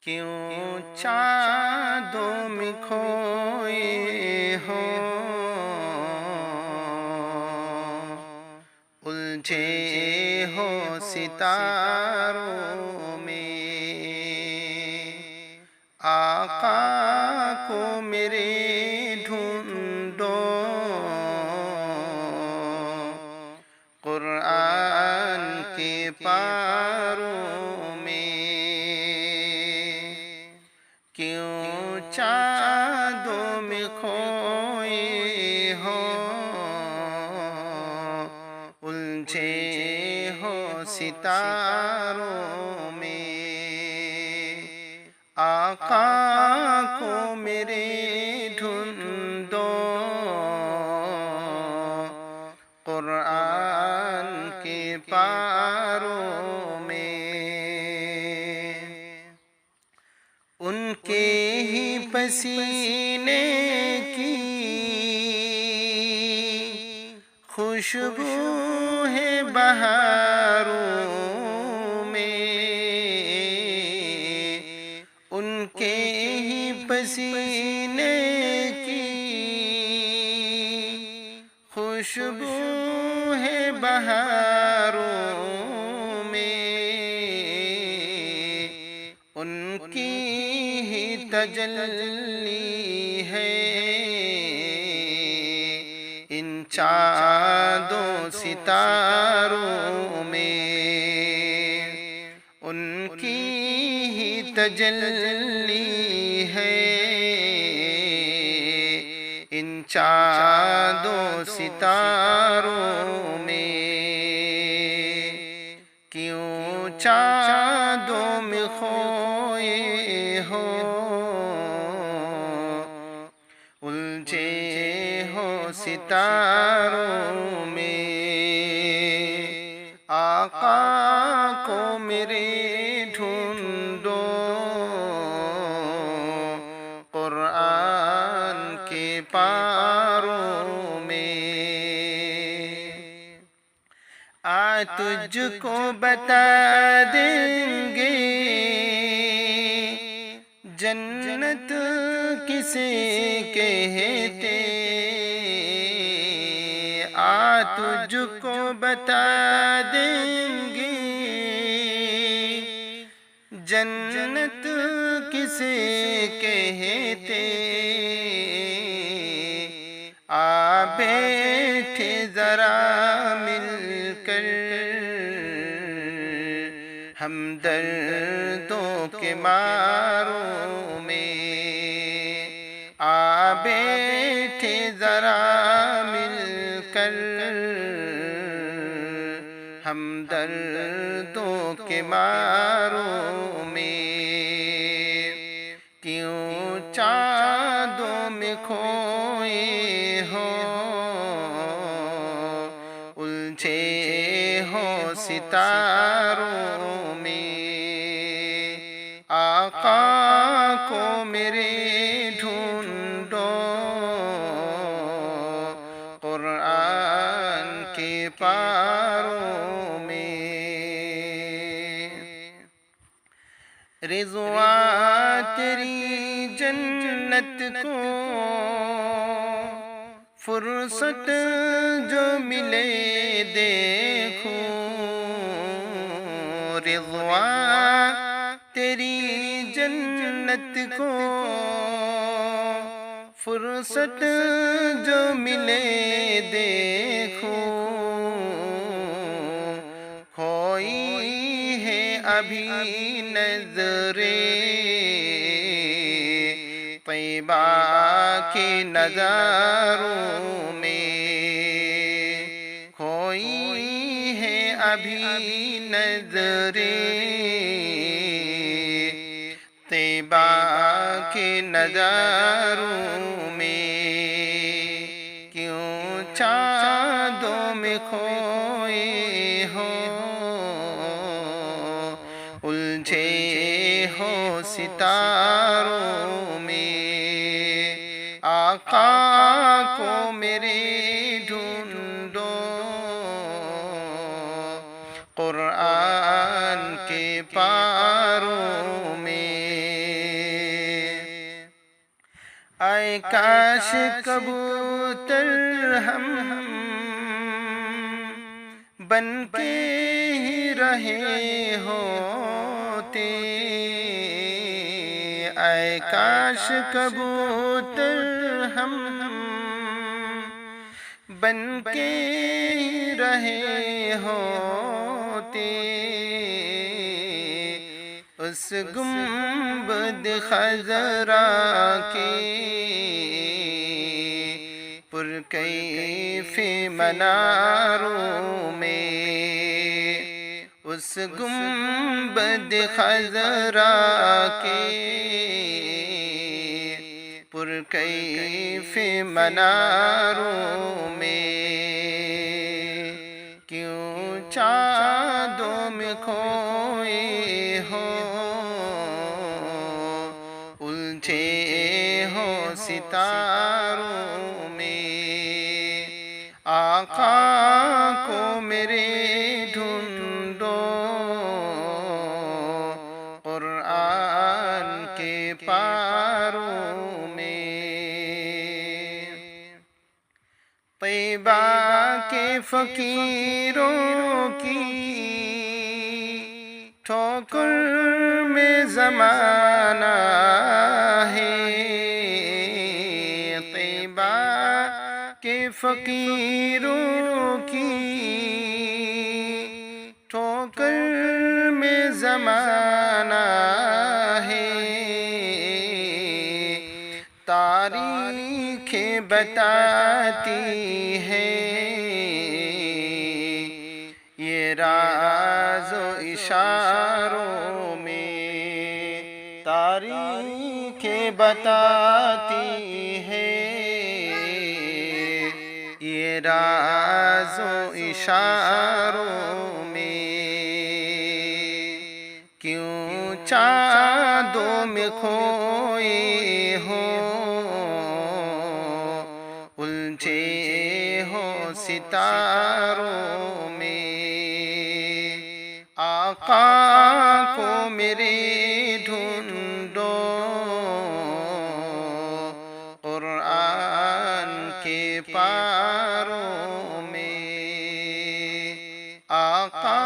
क्यों चाँदों में खोए हो, उलझे हो सितारों में। आका को मेरे ढूंढो, कुरान के पारों में। क्यों चाँदों में खोए हो, उलझे हो सितारों में। आका को मेरे ढूंढो, कुरान के पारों में। उनके ही पसीने की खुशबू है बहारों में। उनके ही पसीने की खुशबू है बहारों में। उनकी ही तजल्ली है इन चाँदों सितारों में। उनकी ही तजल्ली है इन चाँदों सितारों में। क्यों चाँदों में खोए हो, उलझे हो सितारों में। आका को मेरे ढूंढो, कुरान के पारों में। आज तुझको बता देंगे जन्नत किसे कहते। आज तुझको बता देंगे जन्नत किसे कहते। आ बैठे जरा मिलकर हम दर्दों के मारों में। आ बैठे जरा मिलकर हम दर्दों के मारों में। क्यों चाँदों में खोए हो, उलझे हो सितारों में। आका को मेरे ढूंढो, कुरान के पारों में। रिज़वा तेरी जन्नत को फुर्सत जो मिले देखूं। रिज़वा तेरी जन्नत को फुर्सत जो मिले देखूं। खोई है अभी नज़रे तैयबा के नज़ारों में। खोई है अभी नज़रे तैयबा के नज़ारों में। क्यों चाँदों में खोए हो, उलझे हो सितारों में। आका को मेरे ढूंढो, कुरान के पारों में। آئے کاش کبوتر ہم بن کے ہی رہے ہوتے، آئے کاش کبوتر ہم بن کے ہی رہے ہوتے، اس گنبد خضرا کے پرکیف مناروں میں، اس گنبد خضرا کے پرکیف مناروں میں، کیوں چاندوں میں کھوئے ہو، الجھے ہو ستاروں میں، آقا کو میرے ڈھونڈو قرآن کے پاروں میں، طیبہ کے فقیروں کی ٹھوکر میں زمانہ ہے، طیبہ کے فقیروں کی ٹھوکر میں زمانہ ہے، تاریخیں بتاتی ہے یہ راز و اشاروں میں، تاریخیں بتاتی ہے یہ راز و اشاروں میں، کیوں چاندوں میں کھوئے ہو، الجھے ہو ستاروں میں، آقا کو میرے ڈھونڈو قرآن کے پاروں میں، آقا